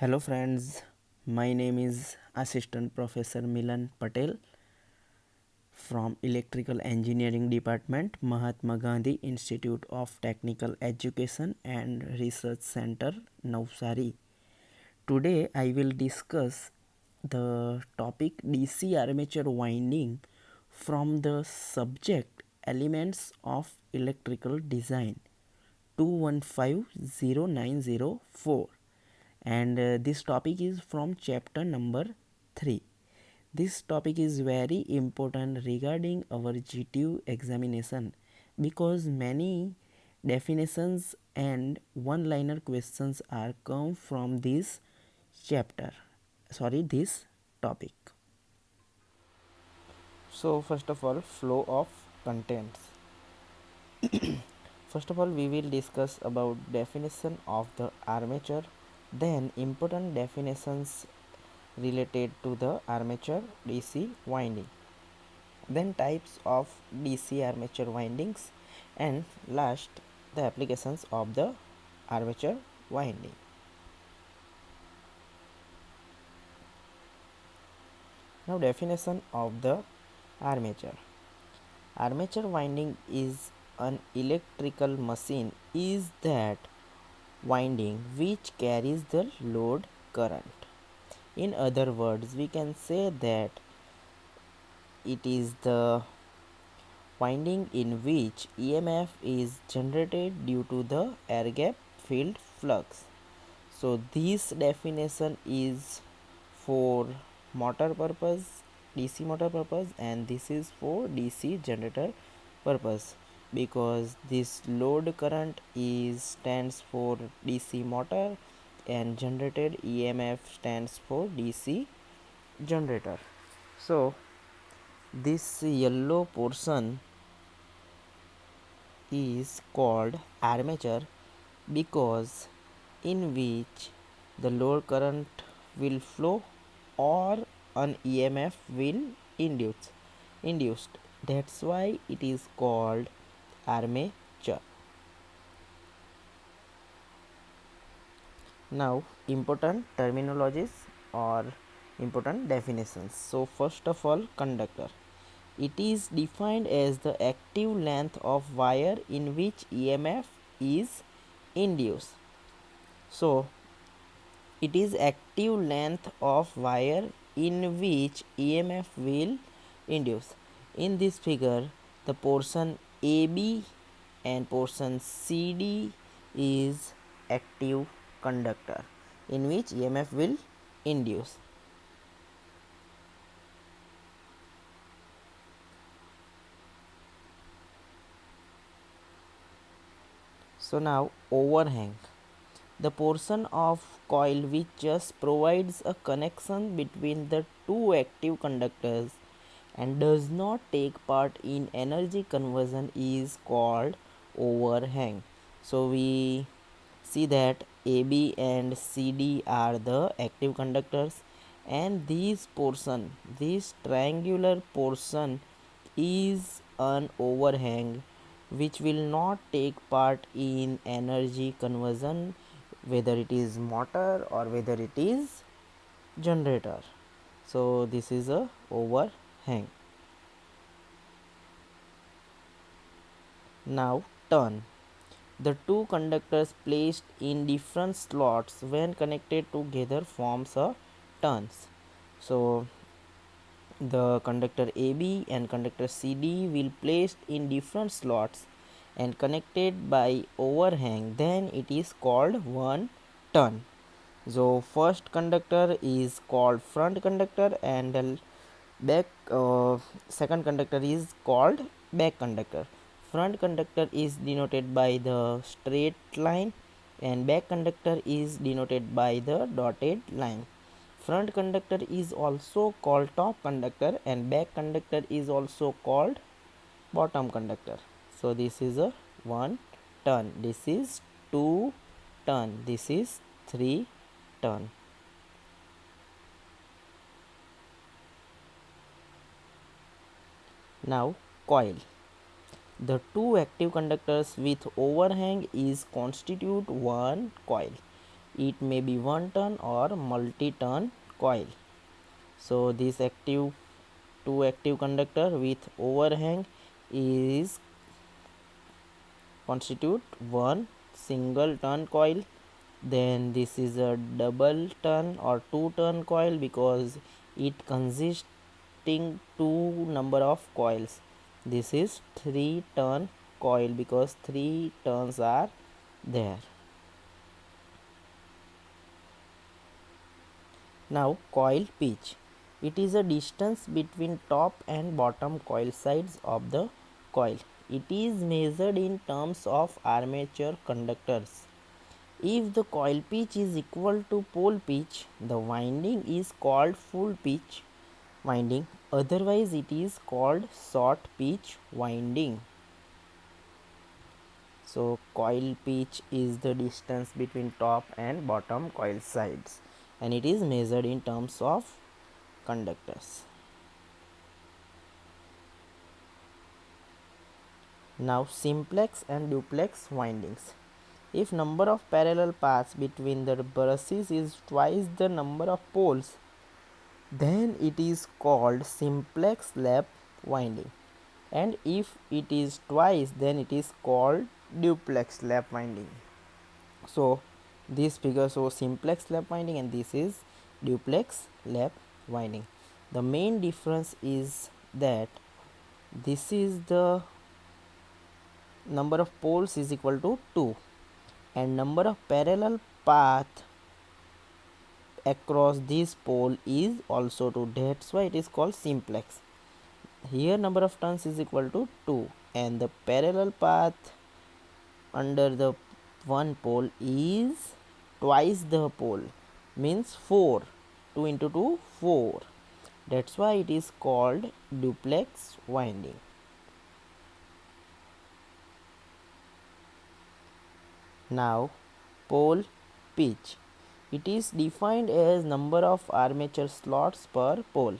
Hello friends, my name is Assistant Professor Milan Patel from Electrical Engineering Department, Mahatma Gandhi Institute of Technical Education and Research Center, Navsari. Today I will discuss the topic DC armature winding from the subject Elements of Electrical Design 21509004, and this topic is from chapter number 3. This topic is very important regarding our GTU examination because many definitions and one liner questions are come from this this topic. So first of all, flow of contents. First of all, we will discuss about definition of the armature, then important definitions related to the armature DC winding, then types of DC armature windings, and last the applications of the armature winding. Now definition of the armature. Armature winding is an electrical machine is that winding which carries the load current. In other words, we can say that it is the winding in which EMF is generated due to the air gap filled flux. So this definition is for motor purpose, DC motor purpose, and this is for DC generator purpose, because this load current is stands for DC motor and generated EMF stands for DC generator. So this yellow portion is called armature because in which the load current will flow or an EMF will induced. That's why it is called armature. Now important terminologies or important definitions. So first of all, conductor. It is defined as the active length of wire in which EMF is induced. So it is active length of wire in which EMF will induce. In this figure, the portion AB and portion CD is active conductor in which EMF will induce. So now overhang. The portion of coil which just provides a connection between the two active conductors and does not take part in energy conversion is called overhang. So we see that AB and CD are the active conductors, and this triangular portion is an overhang which will not take part in energy conversion, whether it is motor or whether it is generator. So this is a overhang. Now turn. The two conductors placed in different slots when connected together forms a turns. So the conductor AB and conductor CD will placed in different slots and connected by overhang, then it is called one turn. So first conductor is called front conductor and the second conductor is called back conductor. Front conductor is denoted by the straight line and back conductor is denoted by the dotted line. Front conductor is also called top conductor and back conductor is also called bottom conductor. So this is a one turn, this is two turn, this is three turn. Now coil. The two active conductors with overhang is constitute one coil. It may be one turn or multi-turn coil. So this two active conductor with overhang is constitute one single turn coil. Then this is a double turn or two turn coil because it consisting two number of coils. This is three turn coil because three turns are there. Now coil pitch. It is a distance between top and bottom coil sides of the coil. It is measured in terms of armature conductors. If the coil pitch is equal to pole pitch, the winding is called full pitch winding. Otherwise, it is called short pitch winding. So, coil pitch is the distance between top and bottom coil sides, and it is measured in terms of conductors. Now, simplex and duplex windings. If number of parallel paths between the brushes is twice the number of poles, then it is called simplex lap winding, and if it is twice, then it is called duplex lap winding. So this figure shows simplex lap winding and this is duplex lap winding. The main difference is that this is the number of poles is equal to 2 and number of parallel path across this pole is also 2. That's why it is called simplex. Here number of turns is equal to 2 and the parallel path under the one pole is twice the pole, means 4. 2 into 2 4. That's why it is called duplex winding. Now pole pitch. It is defined as number of armature slots per pole.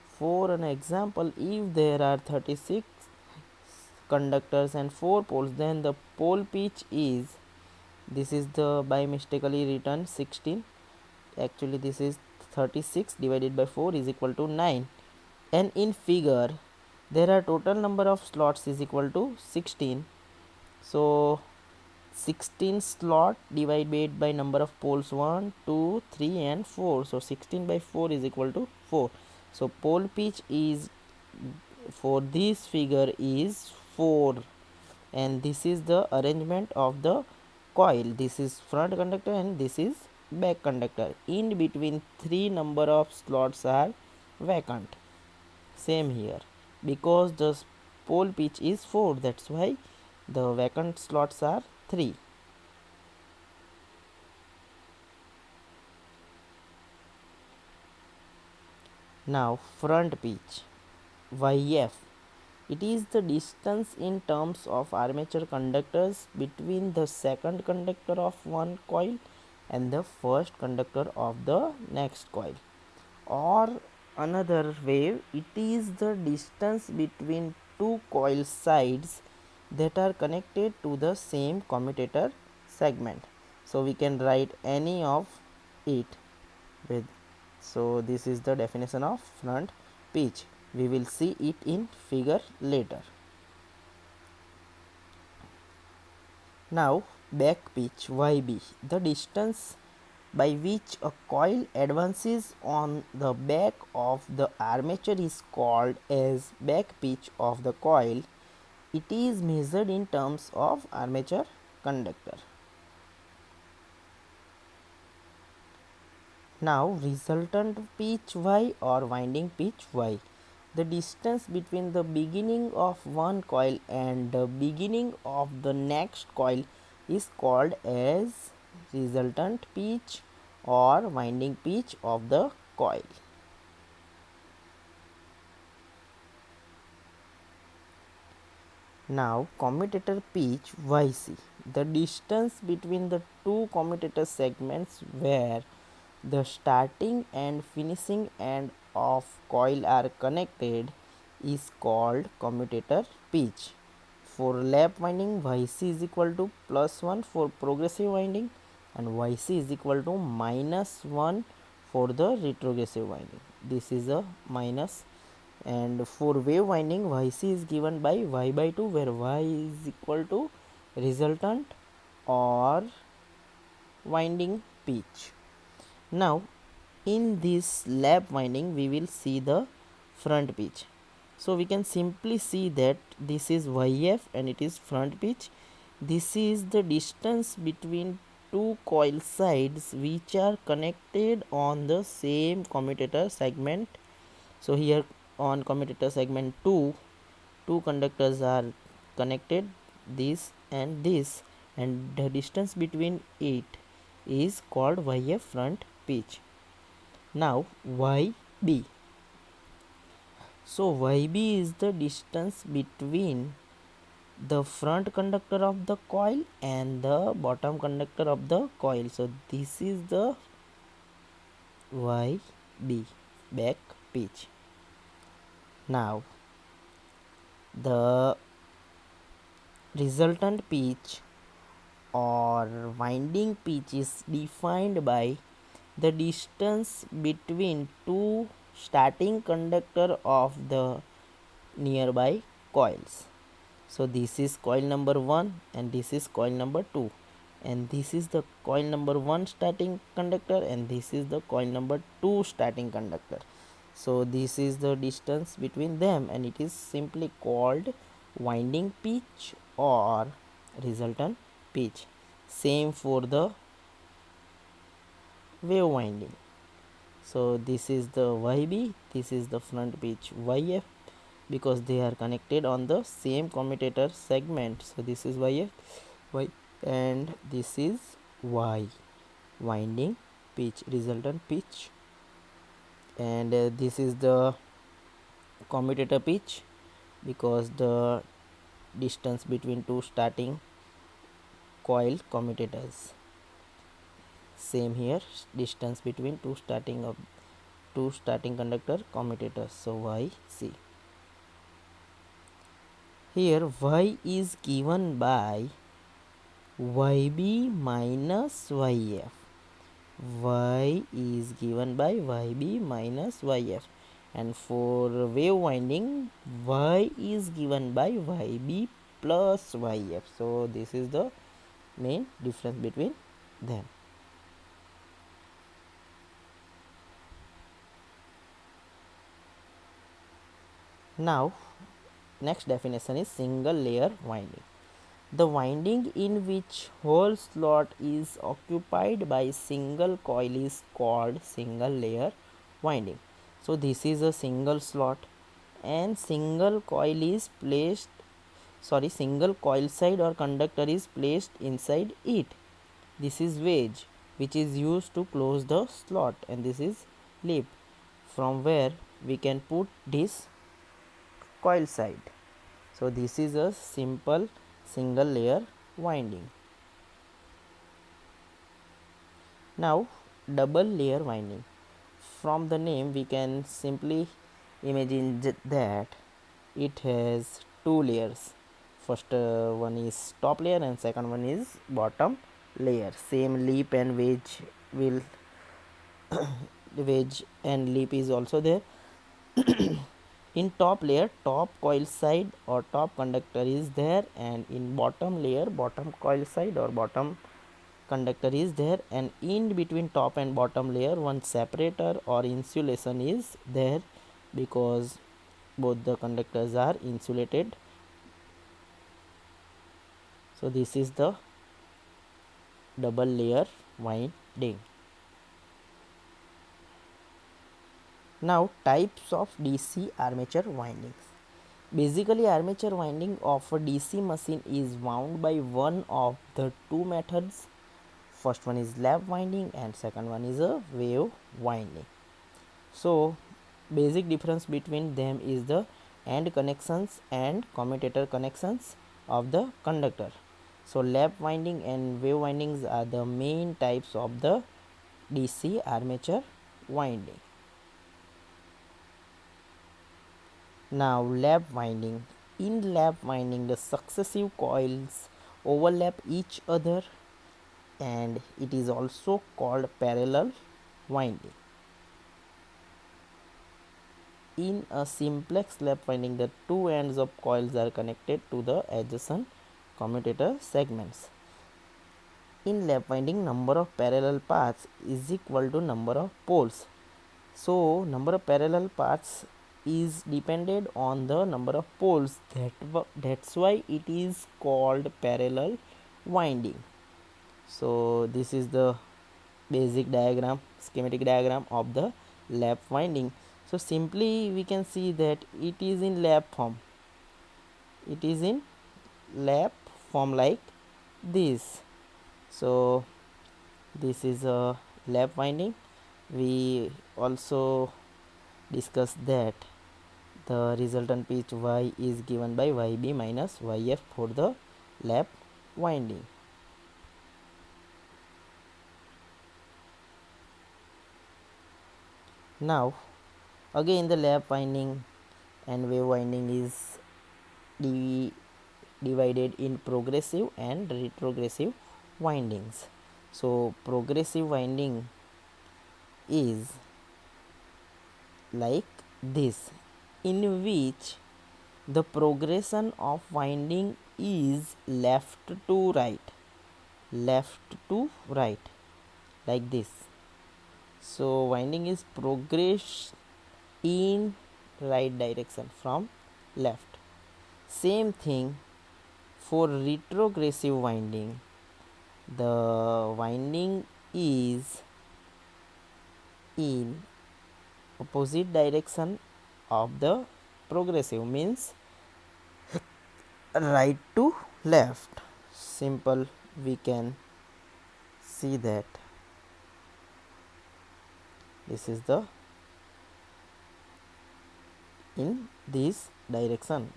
For an example, if there are 36 conductors and 4 poles, then the pole pitch is, this is the by mistakenly written 16, actually this is 36 divided by 4 is equal to 9, and in figure there are total number of slots is equal to 16. So 16 slot divided by number of poles 1 2 3 and 4, so 16 by 4 is equal to 4. So pole pitch is for this figure is 4, and this is the arrangement of the coil. This is front conductor and this is back conductor. In between 3 number of slots are vacant. Same here, because the pole pitch is 4, that's why the vacant slots are 3. Now front pitch, YF. It is the distance in terms of armature conductors between the second conductor of one coil and the first conductor of the next coil. Or another way, it is the distance between two coil sides that are connected to the same commutator segment. So we can write any of it with. So this is the definition of front pitch. We will see it in figure later. Now back pitch, YB. The distance by which a coil advances on the back of the armature is called as back pitch of the coil. It is measured in terms of armature conductor. Now resultant pitch Y or winding pitch Y. The distance between the beginning of one coil and the beginning of the next coil is called as resultant pitch or winding pitch of the coil. Now commutator pitch YC. The distance between the two commutator segments where the starting and finishing end of coil are connected is called commutator pitch. For lap winding, YC is equal to +1 for progressive winding and yc is equal to -1 for the retrogressive winding. This is a minus. And for wave winding, yc is given by y by 2, where y is equal to resultant or winding pitch. Now in this lap winding we will see the front pitch. So we can simply see that this is yf and it is front pitch. This is the distance between two coil sides which are connected on the same commutator segment. So here on commutator segment 2, two conductors are connected, this and this, and the distance between it is called yf front pitch. Now yb. So yb is the distance between the front conductor of the coil and the bottom conductor of the coil. So this is the yb, back pitch. Now the resultant pitch or winding pitch is defined by the distance between two starting conductor of the nearby coils. So this is coil number 1 and this is coil number 2, and this is the coil number 1 starting conductor and this is the coil number 2 starting conductor. So this is the distance between them and it is simply called winding pitch or resultant pitch. Same for the wave winding. So this is the yb, this is the front pitch yf, because they are connected on the same commutator segment. So this is yf, y, and this is y, winding pitch, resultant pitch, and this is the commutator pitch because the distance between two starting coil commutators. Same here, distance between two starting conductor commutators. So yc. Here y is given by yb minus yf. Y is given by yb minus yf, and for wave winding y is given by yb plus yf. So this is the main difference between them. Now next definition is single layer winding. The winding in which whole slot is occupied by single coil is called single layer winding. So this is a single slot and single coil side or conductor is placed inside it. This is wedge which is used to close the slot, and this is lip from where we can put this coil side. So this is a simple single layer winding. Now double layer winding. From the name we can simply imagine that it has two layers. First one is top layer and second one is bottom layer. Same lip and wedge will wedge and lip is also there. In top layer, top coil side or top conductor is there, and in bottom layer, bottom coil side or bottom conductor is there, and in between top and bottom layer one separator or insulation is there because both the conductors are insulated. So this is the double layer winding. Now types of DC armature windings. Basically armature winding of a DC machine is wound by one of the two methods. First one is lap winding and second one is a wave winding. So basic difference between them is the end connections and commutator connections of the conductor. So lap winding and wave windings are the main types of the DC armature winding. Now lap winding. In lap winding the successive coils overlap each other and it is also called parallel winding. In a simplex lap winding, the two ends of coils are connected to the adjacent commutator segments. In lap winding, number of parallel paths is equal to number of poles. So number of parallel paths is depended on the number of poles. That's why it is called parallel winding. So this is the basic diagram, schematic diagram of the lap winding. So simply we can see that it is in lap form. It is in lap form like this. So this is a lap winding. We also discussed that the resultant pitch y is given by yb minus yf for the lap winding. Now again the lap winding and wave winding is divided in progressive and retrogressive windings. So progressive winding is like this, in which the progression of winding is left to right, like this. So winding is progress in right direction from left. Same thing for retrogressive winding. The winding is in opposite direction of the progressive, means right to left. Simple, we can see that this is the in this direction,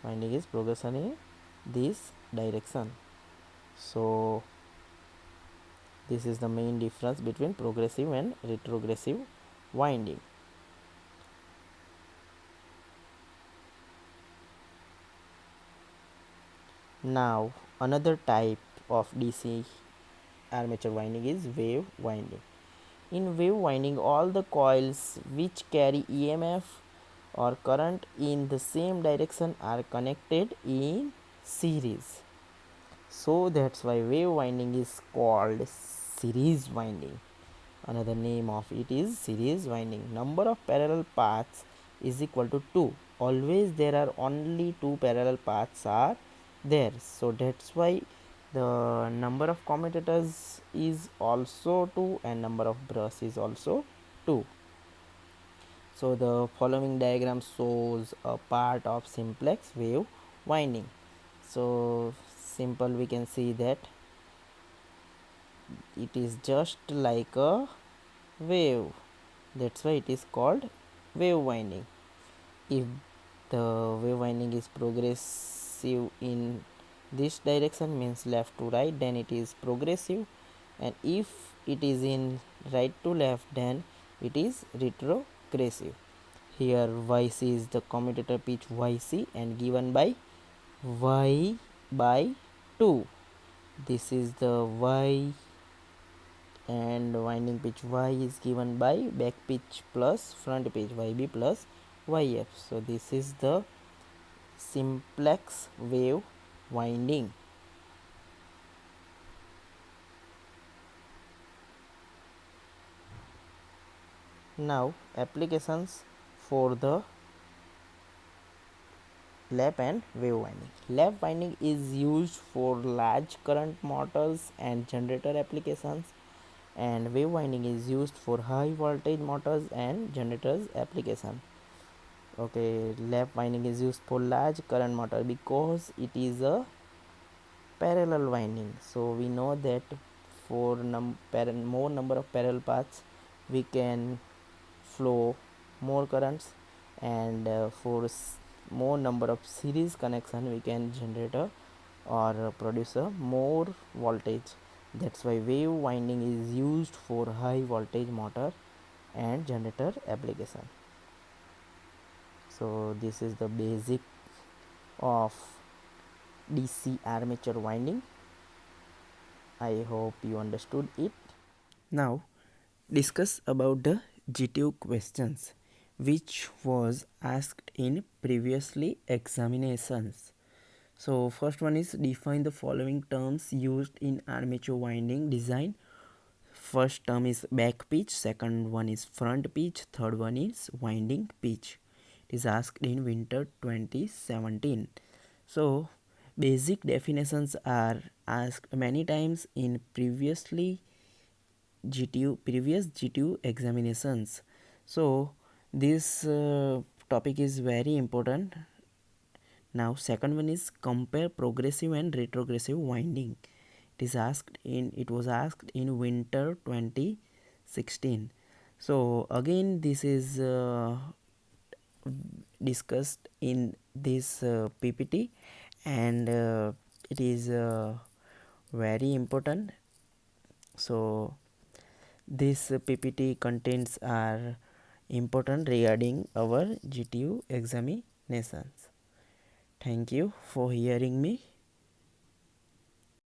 winding is progression in this direction. So this is the main difference between progressive and retrogressive winding. Now another type of DC armature winding is wave winding. In wave winding, all the coils which carry EMF or current in the same direction are connected in series. So that's why wave winding is called series winding. Another name of it is series winding. Number of parallel paths is equal to 2. Always there are only 2 parallel paths are there. So that's why the number of commutators is also 2 and number of brush is also 2. So the following diagram shows a part of simplex wave winding. So simple, we can see that it is just like a wave. That's why it is called wave winding. If the wave winding is progressive in this direction, means left to right, then it is progressive, and if it is in right to left, then it is retrogressive. Here yc is the commutator pitch yc and given by y by 2. This is the y, and winding pitch y is given by back pitch plus front pitch yb plus yf. So this is the simplex wave winding. Now applications for the lap and wave winding. Lap winding is used for large current motors and generator applications, and wave winding is used for high voltage motors and generators application. Okay, lap winding is used for large current motor because it is a parallel winding. So we know that for more number of parallel paths we can flow more currents, and for more number of series connection we can generate or produce a more voltage. That's why wave winding is used for high voltage motor and generator application. So this is the basic of DC armature winding. I hope you understood it. Now discuss about the GTU questions which was asked in previously examinations. So first one is define the following terms used in armature winding design. First term is back pitch, second one is front pitch, third one is winding pitch. It is asked in winter 2017. So basic definitions are asked many times in previous GTU examinations. So this topic is very important. Now second one is compare progressive and retrogressive winding. It was asked in winter 2016. So again this is discussed in this PPT, and it is very important. So this PPT contents are important regarding our GTU examinations. Thank you for hearing me.